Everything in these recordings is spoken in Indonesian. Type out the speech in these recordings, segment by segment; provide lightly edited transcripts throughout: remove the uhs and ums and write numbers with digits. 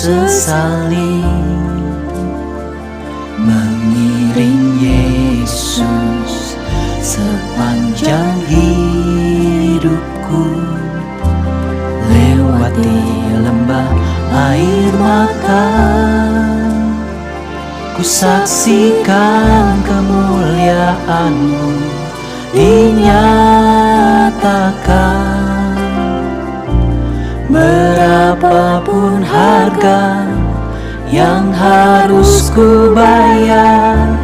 sesali mengiring Yesus sepanjang hidupku, lewati lembah air mata. Ku saksikan kemuliaan-Mu dinyatakan. Berapapun harga yang harus ku bayar,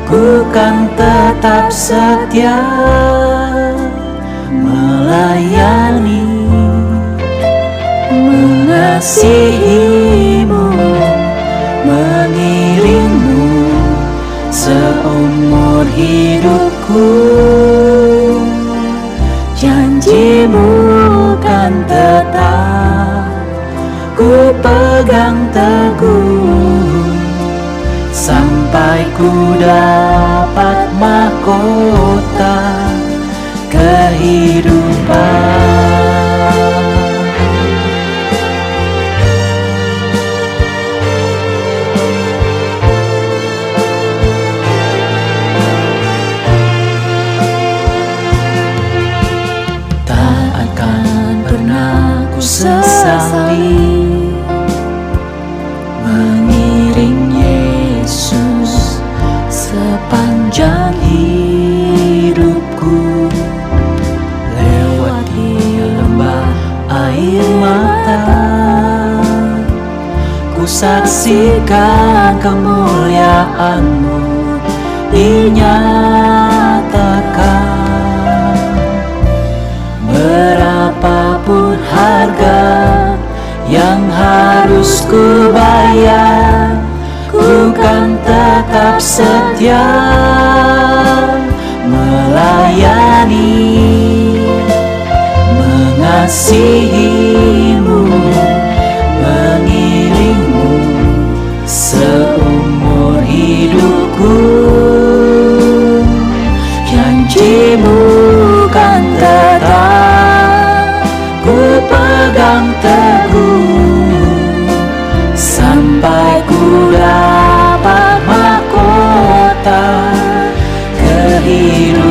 ku kan tetap setia melayani, mengasihi-Mu, mengiring-Mu seumur hidupku. Janji-Mu kan tetap ku pegang teguh, sampai ku dapat mahkota kehidupan. Sesali mengiring Yesus sepanjang hidupku, lewati lembah air mata. Ku saksikan kemuliaan-Mu dinyatakan. Berapapun harga yang harus ku bayar, ku kan tetap setia melayani, mengasihi-Mu, mengiring-Mu seumur hidupku. Janji-Mu kan tetap ku pegang teguh, sampai ku dapat mahkota kehidupan.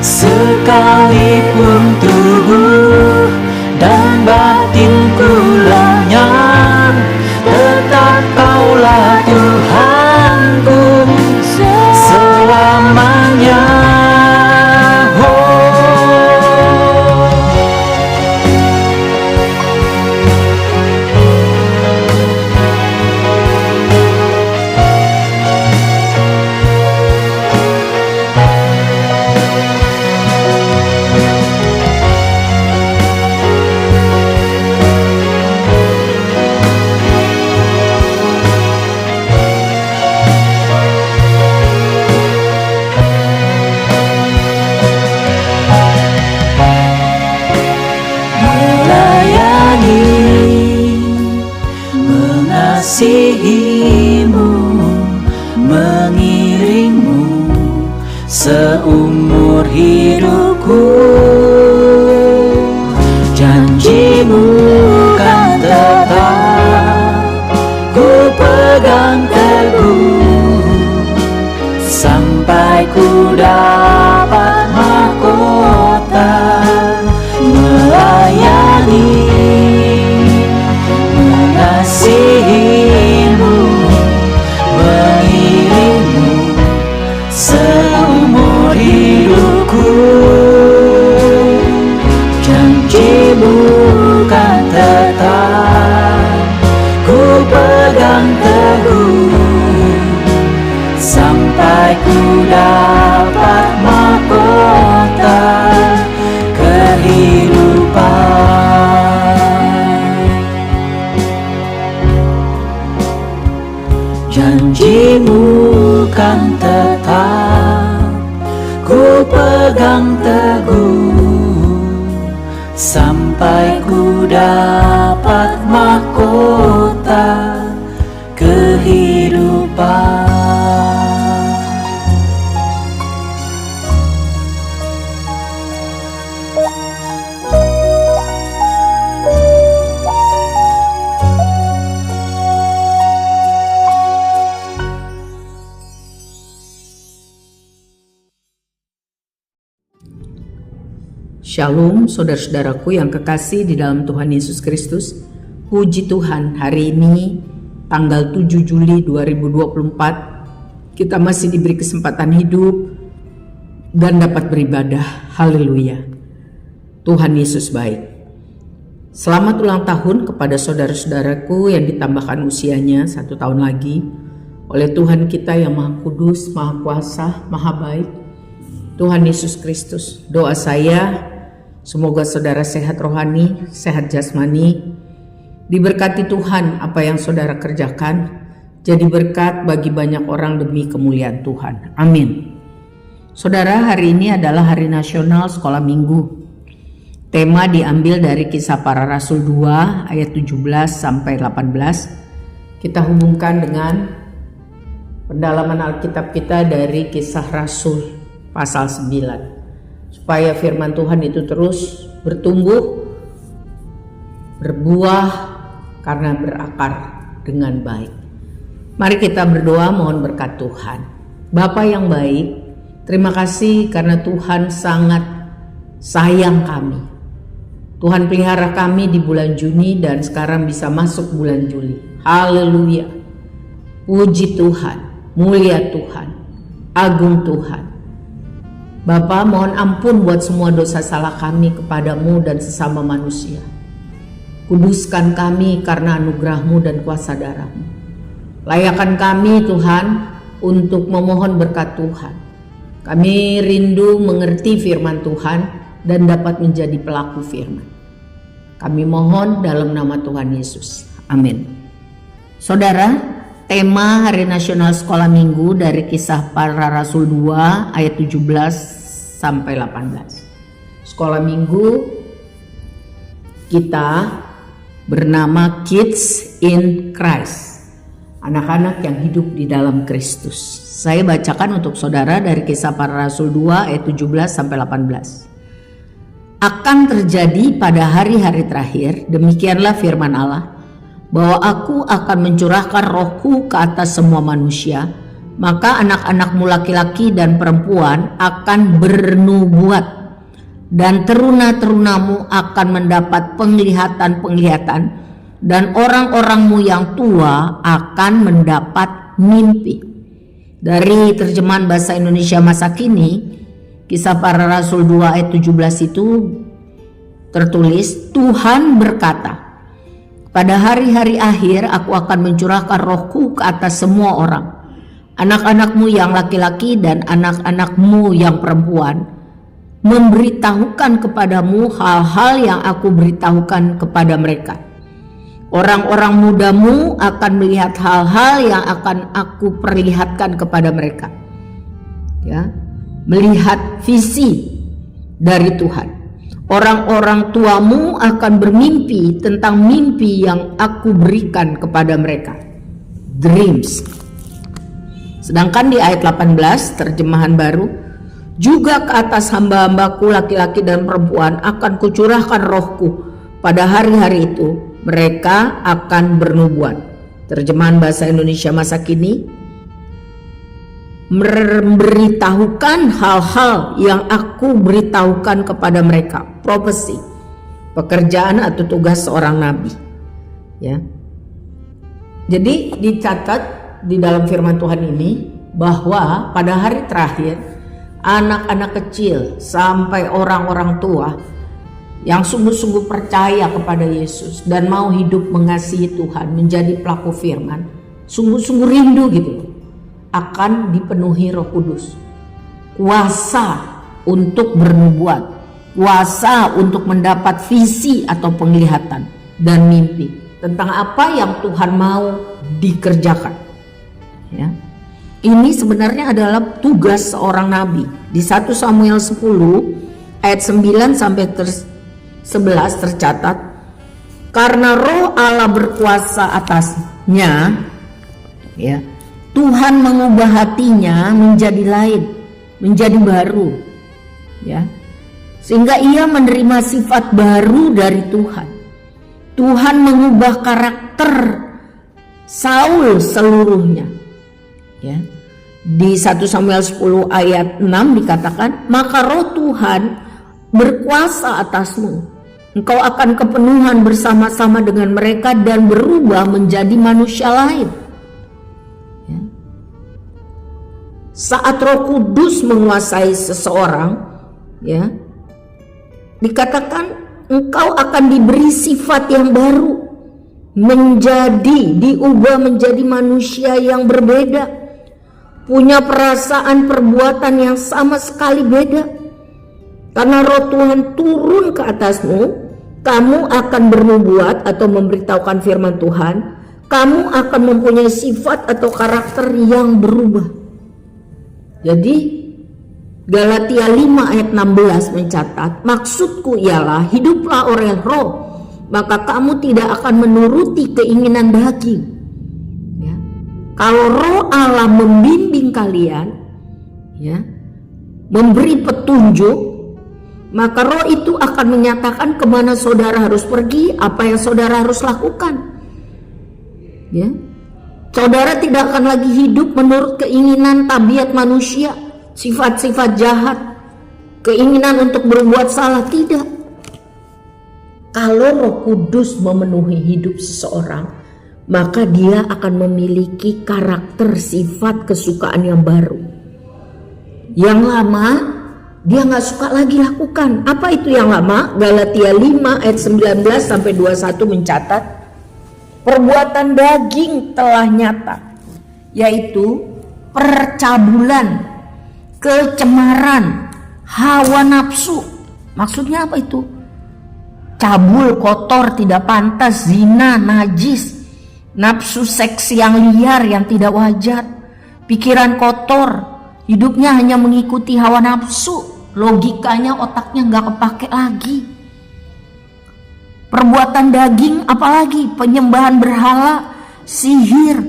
Sekalipun tubuh dan batinku lenyap, tetap Kaulah Tuhanku selamanya. Mengasihi-Mu, mengiring-Mu seumur hidupku. Janji-Mu kan tetap ku pegang teguh, sampai ku dapat mahkota melayani, mengasihi-Mu, mengiring-Mu seumur hidupku. Janji-Mu kan tetap ku pegang teguh, sampai ku dapat mahkota kehidupan. Janji-Mu kan tetap ku pegang teguh, sampai ku dapat mahkota kehidupan. Shalom saudara-saudaraku yang kekasih di dalam Tuhan Yesus Kristus. Puji Tuhan, hari ini tanggal 7 Juli 2024 kita masih diberi kesempatan hidup dan dapat beribadah. Haleluya. Tuhan Yesus baik. Selamat ulang tahun kepada saudara-saudaraku yang ditambahkan usianya 1 tahun lagi oleh Tuhan kita yang Maha Kudus, Maha Kuasa, Maha Baik, Tuhan Yesus Kristus. Doa saya, semoga saudara sehat rohani, sehat jasmani, diberkati Tuhan apa yang saudara kerjakan, jadi berkat bagi banyak orang demi kemuliaan Tuhan. Amin. Saudara, hari ini adalah Hari Nasional Sekolah Minggu. Tema diambil dari Kisah Para Rasul 2 ayat 17 sampai 18. Kita hubungkan dengan pendalaman Alkitab kita dari Kisah Rasul pasal 9, supaya firman Tuhan itu terus bertumbuh, berbuah, karena berakar dengan baik. Mari kita berdoa mohon berkat Tuhan. Bapa yang baik, terima kasih karena Tuhan sangat sayang kami. Tuhan pelihara kami di bulan Juni dan sekarang bisa masuk bulan Juli. Haleluya. Puji Tuhan. Mulia Tuhan, agung Tuhan. Bapa, mohon ampun buat semua dosa salah kami kepadamu dan sesama manusia. Kuduskan kami karena anugerah-Mu dan kuasa darah-Mu. Layakan kami Tuhan untuk memohon berkat Tuhan. Kami rindu mengerti firman Tuhan dan dapat menjadi pelaku firman. Kami mohon dalam nama Tuhan Yesus. Amin. Saudara, tema Hari Nasional Sekolah Minggu dari Kisah Para Rasul 2 ayat 17 sampai 18. Sekolah Minggu kita bernama Kids in Christ, anak-anak yang hidup di dalam Kristus. Saya bacakan untuk saudara dari Kisah Para Rasul 2 ayat 17 sampai 18. Akan terjadi pada hari-hari terakhir, demikianlah firman Allah, bahwa aku akan mencurahkan rohku ke atas semua manusia, maka anak-anakmu laki-laki dan perempuan akan bernubuat, dan teruna-terunamu akan mendapat penglihatan-penglihatan, dan orang-orangmu yang tua akan mendapat mimpi. Dari terjemahan bahasa Indonesia masa kini, Kisah Para Rasul 2 ayat 17 itu tertulis, Tuhan berkata, pada hari-hari akhir aku akan mencurahkan rohku ke atas semua orang. Anak-anakmu yang laki-laki dan anak-anakmu yang perempuan memberitahukan kepadamu hal-hal yang aku beritahukan kepada mereka. Orang-orang mudamu akan melihat hal-hal yang akan aku perlihatkan kepada mereka. Ya, melihat visi dari Tuhan. Orang-orang tuamu akan bermimpi tentang mimpi yang aku berikan kepada mereka. Dreams. Sedangkan di ayat 18 terjemahan baru, juga ke atas hamba-hambaku laki-laki dan perempuan akan kucurahkan rohku. Pada hari-hari itu mereka akan bernubuat. Terjemahan bahasa Indonesia masa kini, memberitahukan hal-hal yang aku beritahukan kepada mereka. Prophecy, pekerjaan atau tugas seorang nabi. Ya. Jadi dicatat di dalam firman Tuhan ini bahwa pada hari terakhir anak-anak kecil sampai orang-orang tua yang sungguh-sungguh percaya kepada Yesus dan mau hidup mengasihi Tuhan, menjadi pelaku firman, sungguh-sungguh rindu gitu, akan dipenuhi Roh Kudus. Kuasa untuk bernubuat, kuasa untuk mendapat visi atau penglihatan dan mimpi tentang apa yang Tuhan mau dikerjakan. Ya. Ini sebenarnya adalah tugas seorang nabi. Di 1 Samuel 10 ayat 9 sampai 11 tercatat, karena Roh Allah berkuasa atasnya, ya, Tuhan mengubah hatinya menjadi lain, menjadi baru, ya, sehingga ia menerima sifat baru dari Tuhan. Tuhan mengubah karakter Saul seluruhnya, ya. Di 1 Samuel 10 ayat 6 dikatakan, maka roh Tuhan berkuasa atasmu. Engkau akan kepenuhan bersama-sama dengan mereka dan berubah menjadi manusia lain. Ya. Saat Roh Kudus menguasai seseorang, ya, dikatakan engkau akan diberi sifat yang baru, diubah menjadi manusia yang berbeda, punya perasaan perbuatan yang sama sekali beda. Karena Roh Tuhan turun ke atasmu, kamu akan bernubuat atau memberitahukan firman Tuhan, kamu akan mempunyai sifat atau karakter yang berubah. Jadi Galatia 5 ayat 16 mencatat, maksudku ialah hiduplah oleh Roh, maka kamu tidak akan menuruti keinginan daging. Ya. Kalau Roh Allah membimbing kalian, ya, memberi petunjuk, maka Roh itu akan menyatakan kemana saudara harus pergi, apa yang saudara harus lakukan. Ya. Saudara tidak akan lagi hidup menurut keinginan tabiat manusia, sifat-sifat jahat, keinginan untuk berbuat salah, tidak. Kalau Roh Kudus memenuhi hidup seseorang, maka dia akan memiliki karakter, sifat, kesukaan yang baru. Yang lama dia gak suka lagi lakukan. Apa itu yang lama? Galatia 5 ayat 19 sampai 21 mencatat, perbuatan daging telah nyata, yaitu percabulan, kecemaran, hawa nafsu. Maksudnya apa itu? Cabul, kotor, tidak pantas, zina, najis, nafsu seks yang liar yang tidak wajar, pikiran kotor, hidupnya hanya mengikuti hawa nafsu, logikanya, otaknya gak kepake lagi. Perbuatan daging apalagi? Penyembahan berhala, sihir,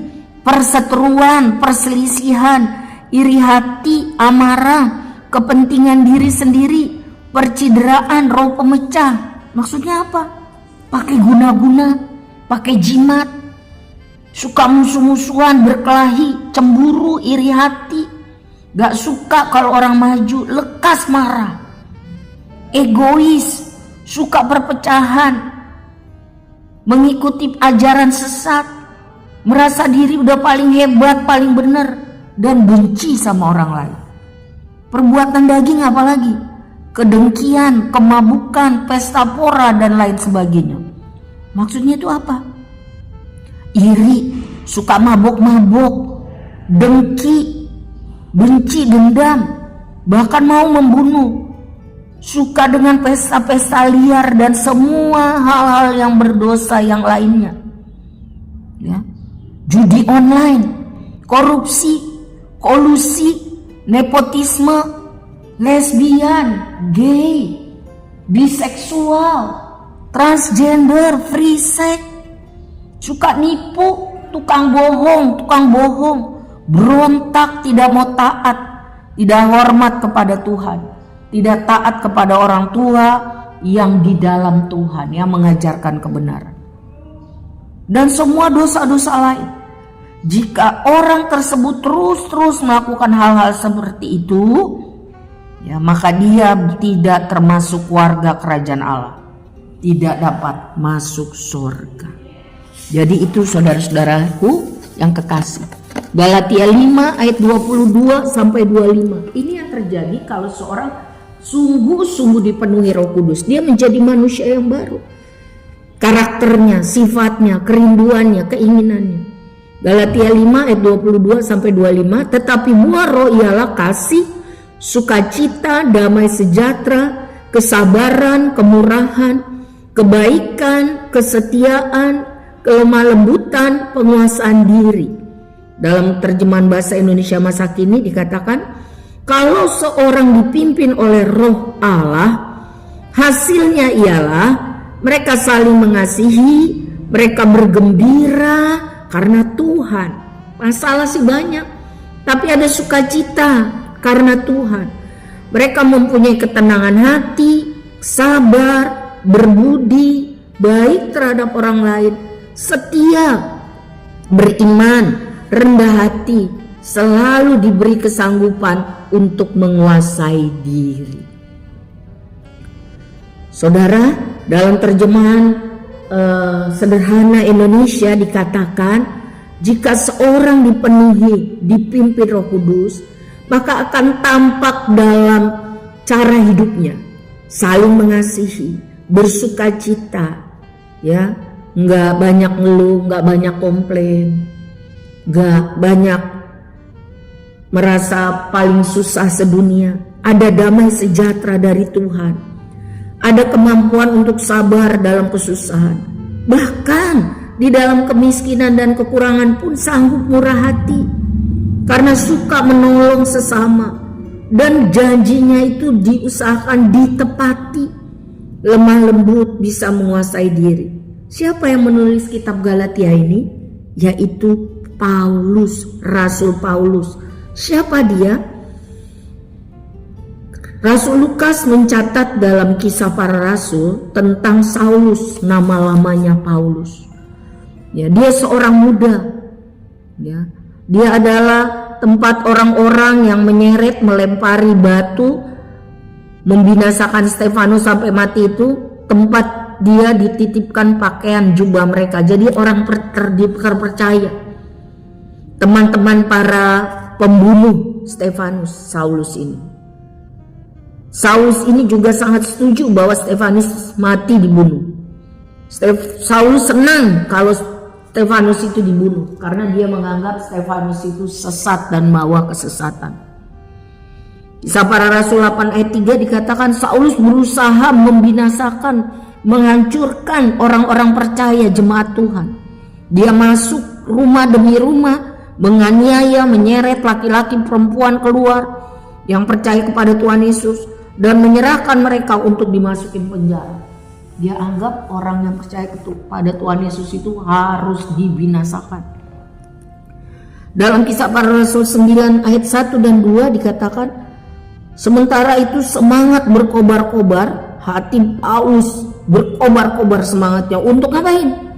perseteruan, perselisihan, iri hati, amarah, kepentingan diri sendiri, percideraan, roh pemecah. Maksudnya apa? Pakai guna-guna, pakai jimat, suka musuh-musuhan, berkelahi, cemburu, iri hati, gak suka kalau orang maju, lekas marah, egois, suka perpecahan, mengikuti ajaran sesat, merasa diri udah paling hebat, paling benar, dan benci sama orang lain. Perbuatan daging apalagi? Kedengkian, kemabukan, pesta pora, dan lain sebagainya. Maksudnya itu apa? Iri, suka mabok-mabok, dengki, benci, dendam, bahkan mau membunuh, suka dengan pesta-pesta liar dan semua hal-hal yang berdosa yang lainnya. Ya. Judi online, korupsi, kolusi, nepotisme, lesbian, gay, biseksual, transgender, free sex, suka nipu, tukang bohong, berontak, tidak mau taat, tidak hormat kepada Tuhan, tidak taat kepada orang tua yang di dalam Tuhan, yang mengajarkan kebenaran, dan semua dosa-dosa lain. Jika orang tersebut terus melakukan hal-hal seperti itu, ya, maka dia tidak termasuk warga kerajaan Allah, tidak dapat masuk surga. Jadi itu saudara-saudaraku yang kekasih, Galatia 5 ayat 22 sampai 25. Ini yang terjadi kalau seorang sungguh-sungguh dipenuhi Roh Kudus, dia menjadi manusia yang baru. Karakternya, sifatnya, kerinduannya, keinginannya. Galatia 5 ayat 22 sampai 25, tetapi buah roh ialah kasih, sukacita, damai sejahtera, kesabaran, kemurahan, kebaikan, kesetiaan, kelemah lembutan, penguasaan diri. Dalam terjemahan bahasa Indonesia masa kini dikatakan, kalau seorang dipimpin oleh Roh Allah, hasilnya ialah mereka saling mengasihi, mereka bergembira karena Tuhan. Masalah sih banyak, tapi ada sukacita karena Tuhan. Mereka mempunyai ketenangan hati, sabar, berbudi, baik terhadap orang lain, setia, beriman, rendah hati, selalu diberi kesanggupan untuk menguasai diri. Saudara, dalam terjemahan sederhana Indonesia dikatakan, jika seorang dipimpin Roh Kudus, maka akan tampak dalam cara hidupnya, saling mengasihi, bersukacita, ya, nggak banyak ngeluh, nggak banyak komplain, nggak banyak merasa paling susah sedunia. Ada damai sejahtera dari Tuhan. Ada kemampuan untuk sabar dalam kesusahan. Bahkan di dalam kemiskinan dan kekurangan pun sanggup murah hati, karena suka menolong sesama, dan janjinya itu diusahakan ditepati. Lemah lembut, bisa menguasai diri. Siapa yang menulis kitab Galatia ini? Yaitu Paulus, Rasul Paulus. Siapa dia? Rasul Lukas mencatat dalam Kisah Para Rasul tentang Saulus, nama lamanya Paulus. Ya, dia seorang muda. Ya, dia adalah tempat orang-orang yang menyeret, melempari batu, membinasakan Stefanus sampai mati itu, tempat dia dititipkan pakaian jubah mereka. Jadi orang terpercaya. Teman-teman para pembunuh Stefanus, Saulus ini. Saulus ini juga sangat setuju bahwa Stefanus mati dibunuh. Saulus senang kalau Stefanus itu dibunuh, karena dia menganggap Stefanus itu sesat dan membawa kesesatan. Kisah Para Rasul 8 ayat 3 dikatakan Saulus berusaha membinasakan, menghancurkan orang-orang percaya jemaat Tuhan. Dia masuk rumah demi rumah, menganiaya, menyeret laki-laki perempuan keluar yang percaya kepada Tuhan Yesus, dan menyerahkan mereka untuk dimasukin penjara. Dia anggap orang yang percaya kepada Tuhan Yesus itu harus dibinasakan. Dalam Kisah Para Rasul 9 ayat 1 dan 2 dikatakan, sementara itu semangat berkobar-kobar, hati Paulus berkobar-kobar semangatnya untuk ngapain?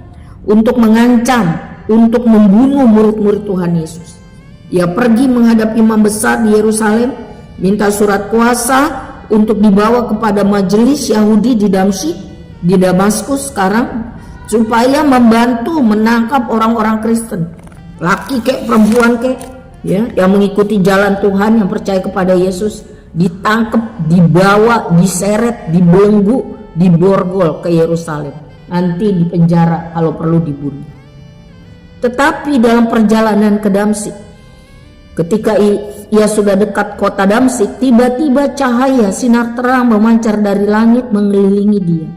Untuk mengancam, untuk membunuh murid-murid Tuhan Yesus. Ia pergi menghadap imam besar di Yerusalem, minta surat kuasa untuk dibawa kepada majelis Yahudi di Damaskus sekarang, supaya membantu menangkap orang-orang Kristen, laki kek perempuan kek, ya, yang mengikuti jalan Tuhan, yang percaya kepada Yesus, ditangkap, dibawa, diseret, dibelenggu, diborgol ke Yerusalem, nanti dipenjara kalau perlu dibunuh. Tetapi dalam perjalanan ke Damsyik, ketika ia sudah dekat kota Damsyik, tiba-tiba cahaya sinar terang memancar dari langit mengelilingi dia.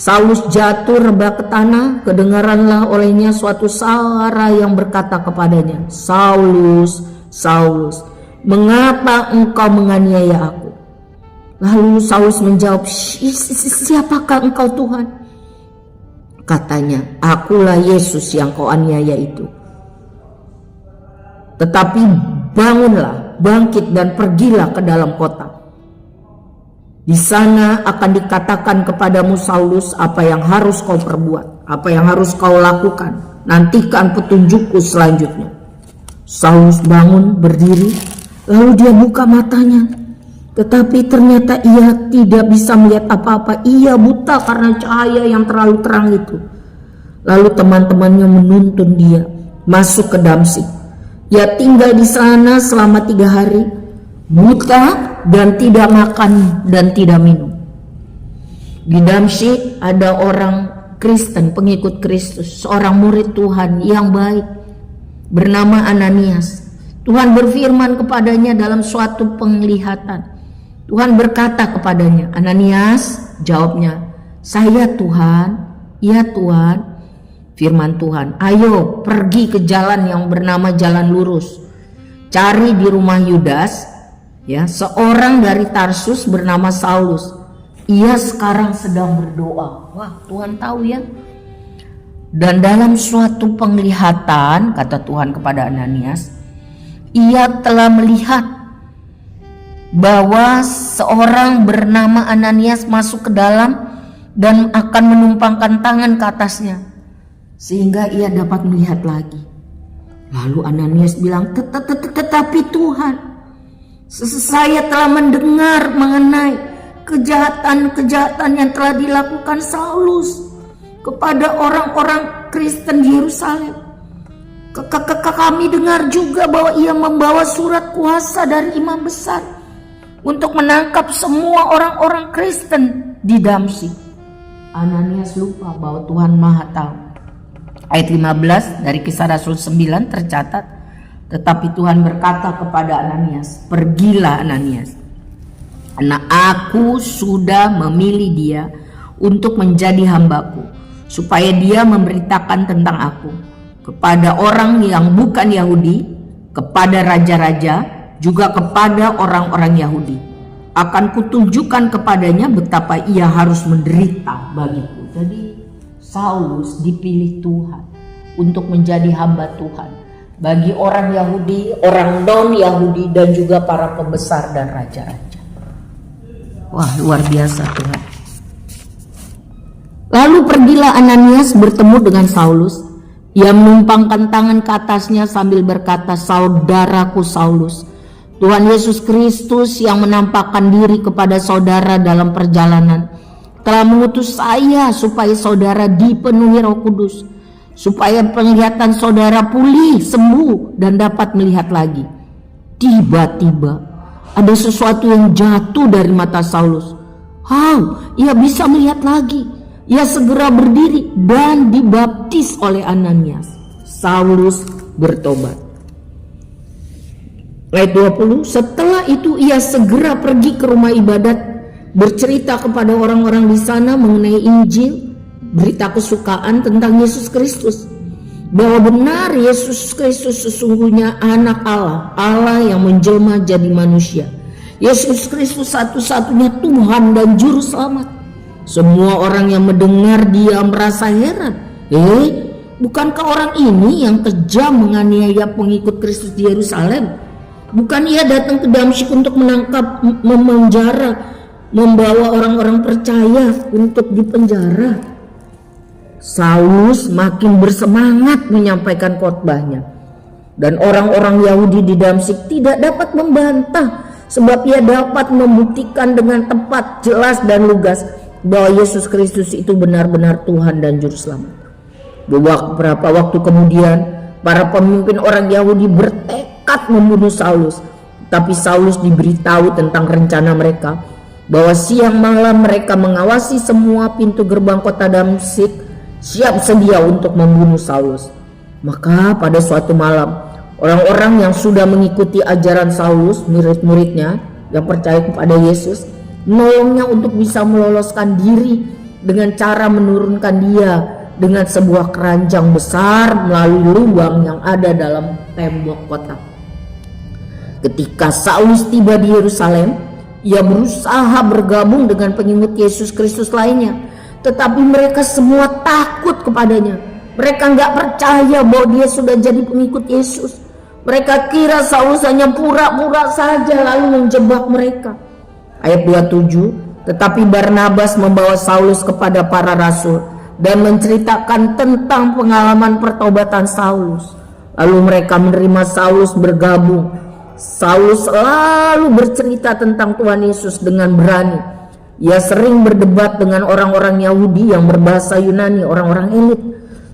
Saulus jatuh rebah ke tanah, kedengaranlah olehnya suatu suara yang berkata kepadanya, Saulus, Saulus, mengapa engkau menganiaya aku? Lalu Saulus menjawab, siapakah engkau Tuhan? Katanya, akulah Yesus yang kau aniaya itu. Tetapi bangunlah, bangkit dan pergilah ke dalam kota. Di sana akan dikatakan kepadamu Saulus apa yang harus kau perbuat, apa yang harus kau lakukan. Nantikan petunjukku selanjutnya. Saulus bangun, berdiri, lalu dia buka matanya. Tetapi ternyata ia tidak bisa melihat apa-apa. Ia buta karena cahaya yang terlalu terang itu. Lalu teman-temannya menuntun dia masuk ke Damsyik. Ia tinggal di sana selama 3 hari, buta dan tidak makan dan tidak minum. Di Damsyik ada orang Kristen, pengikut Kristus, seorang murid Tuhan yang baik bernama Ananias. Tuhan berfirman kepadanya dalam suatu penglihatan. Tuhan berkata kepadanya, Ananias, jawabnya, saya Tuhan. Ya Tuhan. Firman Tuhan, ayo pergi ke jalan yang bernama jalan lurus. Cari di rumah Yudas, ya, seorang dari Tarsus bernama Saulus. Ia sekarang sedang berdoa. Wah, Tuhan tahu ya. Dan dalam suatu penglihatan, kata Tuhan kepada Ananias, ia telah melihat bahwa seorang bernama Ananias masuk ke dalam dan akan menumpangkan tangan ke atasnya, sehingga ia dapat melihat lagi. Lalu Ananias bilang, tetapi Tuhan, saya telah mendengar mengenai kejahatan-kejahatan yang telah dilakukan Saulus kepada orang-orang Kristen di Yerusalem. Kami dengar juga bahwa ia membawa surat kuasa dari imam besar untuk menangkap semua orang-orang Kristen di Damsyik. Ananias lupa bahwa Tuhan Maha Tahu. Ayat 15 dari Kisah Rasul 9 tercatat, tetapi Tuhan berkata kepada Ananias, "Pergilah Ananias, karena aku sudah memilih dia untuk menjadi hambaku, supaya dia memberitakan tentang aku kepada orang yang bukan Yahudi, kepada raja-raja, juga kepada orang-orang Yahudi. Akan kutunjukkan kepadanya betapa ia harus menderita bagiku." Jadi Saulus dipilih Tuhan untuk menjadi hamba Tuhan bagi orang Yahudi, orang non-Yahudi, dan juga para pembesar dan raja-raja. Wah, luar biasa Tuhan. Lalu pergilah Ananias bertemu dengan Saulus. Ia menumpangkan tangan ke atasnya sambil berkata, "Saudaraku Saulus, Tuhan Yesus Kristus yang menampakkan diri kepada saudara dalam perjalanan telah mengutus saya supaya saudara dipenuhi Roh Kudus, supaya penglihatan saudara pulih, sembuh, dan dapat melihat lagi." Tiba-tiba ada sesuatu yang jatuh dari mata Saulus. Ia bisa melihat lagi. Ia segera berdiri dan dibaptis oleh Ananias. Saulus bertobat. Ayat 20, setelah itu ia segera pergi ke rumah ibadat, bercerita kepada orang-orang di sana mengenai Injil, berita kesukaan tentang Yesus Kristus, bahwa benar Yesus Kristus sesungguhnya anak Allah, Allah yang menjelma jadi manusia. Yesus Kristus satu-satunya Tuhan dan Juru Selamat. Semua orang yang mendengar dia merasa heran. Bukankah orang ini yang kejam menganiaya pengikut Kristus di Yerusalem? Bukan ia datang ke Damsyik untuk menangkap, memenjara, membawa orang-orang percaya untuk dipenjara? Saulus makin bersemangat menyampaikan khotbahnya, dan orang-orang Yahudi di Damsyik tidak dapat membantah, sebab ia dapat membuktikan dengan tepat, jelas dan lugas bahwa Yesus Kristus itu benar-benar Tuhan dan Juru Selamat. Beberapa waktu kemudian, para pemimpin orang Yahudi bertekad membunuh Saulus, tapi Saulus diberitahu tentang rencana mereka, bahwa siang malam mereka mengawasi semua pintu gerbang kota Damsyik, siap sedia untuk membunuh Saulus. Maka pada suatu malam, orang-orang yang sudah mengikuti ajaran Saulus, murid-muridnya yang percaya kepada Yesus, menolongnya untuk bisa meloloskan diri dengan cara menurunkan dia dengan sebuah keranjang besar melalui lubang yang ada dalam tembok kota. Ketika Saulus tiba di Yerusalem, ia berusaha bergabung dengan pengikut Yesus Kristus lainnya, tetapi mereka semua takut kepadanya. Mereka nggak percaya bahwa dia sudah jadi pengikut Yesus. Mereka kira Saulus hanya pura-pura saja lalu menjebak mereka. Ayat 27, tetapi Barnabas membawa Saulus kepada para rasul dan menceritakan tentang pengalaman pertobatan Saulus. Lalu mereka menerima Saulus bergabung. Saulus selalu bercerita tentang Tuhan Yesus dengan berani. Ia sering berdebat dengan orang-orang Yahudi yang berbahasa Yunani, orang-orang elit,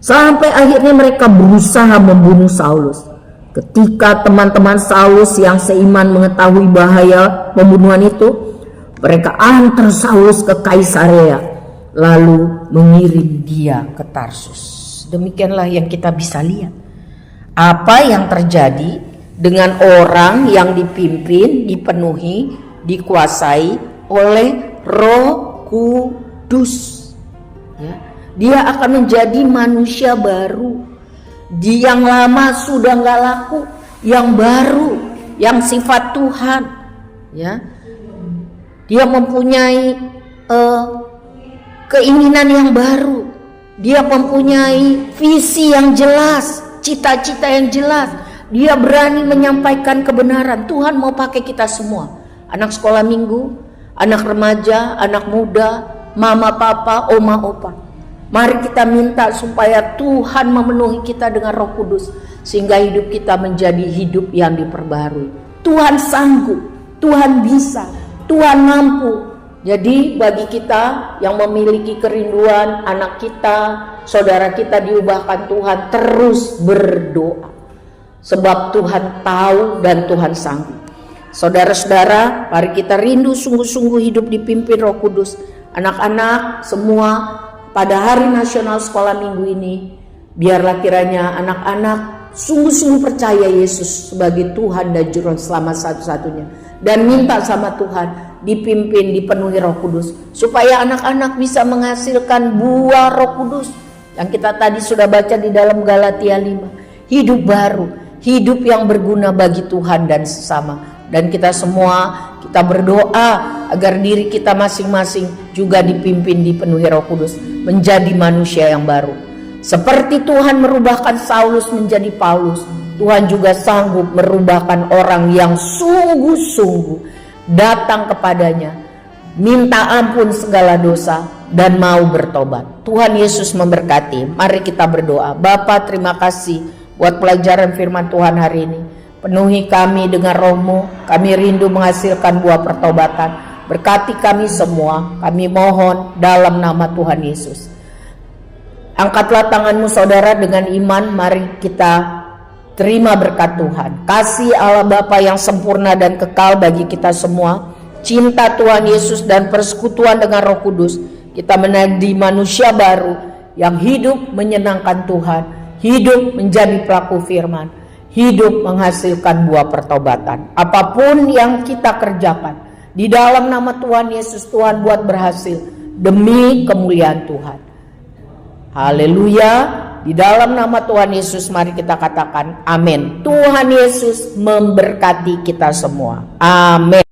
sampai akhirnya mereka berusaha membunuh Saulus. Ketika teman-teman Saulus yang seiman mengetahui bahaya pembunuhan itu, mereka antar Saulus ke Kaisarea, lalu mengirim dia ke Tarsus. Demikianlah yang kita bisa lihat. Apa yang terjadi dengan orang yang dipimpin, dipenuhi, dikuasai oleh Roh Kudus. Dia akan menjadi manusia baru. Yang lama sudah nggak laku, yang baru, yang sifat Tuhan. Dia mempunyai keinginan yang baru. Dia mempunyai visi yang jelas, cita-cita yang jelas. Dia berani menyampaikan kebenaran. Tuhan mau pakai kita semua. Anak sekolah minggu, anak remaja, anak muda, mama, papa, oma, opa. Mari kita minta supaya Tuhan memenuhi kita dengan Roh Kudus, sehingga hidup kita menjadi hidup yang diperbaharui. Tuhan sanggup, Tuhan bisa, Tuhan mampu. Jadi bagi kita yang memiliki kerinduan anak kita, saudara kita diubahkan Tuhan, terus berdoa. Sebab Tuhan tahu dan Tuhan sanggup. Saudara-saudara, mari kita rindu sungguh-sungguh hidup dipimpin Roh Kudus. Anak-anak semua pada Hari Nasional Sekolah Minggu ini, biarlah kiranya anak-anak sungguh-sungguh percaya Yesus sebagai Tuhan dan Juru Selamat satu-satunya. Dan minta sama Tuhan dipimpin, dipenuhi Roh Kudus. Supaya anak-anak bisa menghasilkan buah Roh Kudus. Yang kita tadi sudah baca di dalam Galatia 5. Hidup baru, hidup yang berguna bagi Tuhan dan sesama. Dan kita semua, kita berdoa agar diri kita masing-masing juga dipimpin, dipenuhi Roh Kudus. Menjadi manusia yang baru. Seperti Tuhan merubahkan Saulus menjadi Paulus, Tuhan juga sanggup merubahkan orang yang sungguh-sungguh datang kepadanya, minta ampun segala dosa dan mau bertobat. Tuhan Yesus memberkati. Mari kita berdoa. Bapa, terima kasih buat pelajaran firman Tuhan hari ini. Penuhi kami dengan Roh-Mu. Kami rindu menghasilkan buah pertobatan. Berkati kami semua. Kami mohon dalam nama Tuhan Yesus. Angkatlah tanganmu saudara dengan iman. Mari kita terima berkat Tuhan. Kasih Allah Bapa yang sempurna dan kekal bagi kita semua. Cinta Tuhan Yesus dan persekutuan dengan Roh Kudus. Kita menjadi manusia baru yang hidup menyenangkan Tuhan. Hidup menjadi pelaku firman. Hidup menghasilkan buah pertobatan. Apapun yang kita kerjakan, di dalam nama Tuhan Yesus, Tuhan buat berhasil. Demi kemuliaan Tuhan. Haleluya. Di dalam nama Tuhan Yesus mari kita katakan amin. Tuhan Yesus memberkati kita semua. Amin.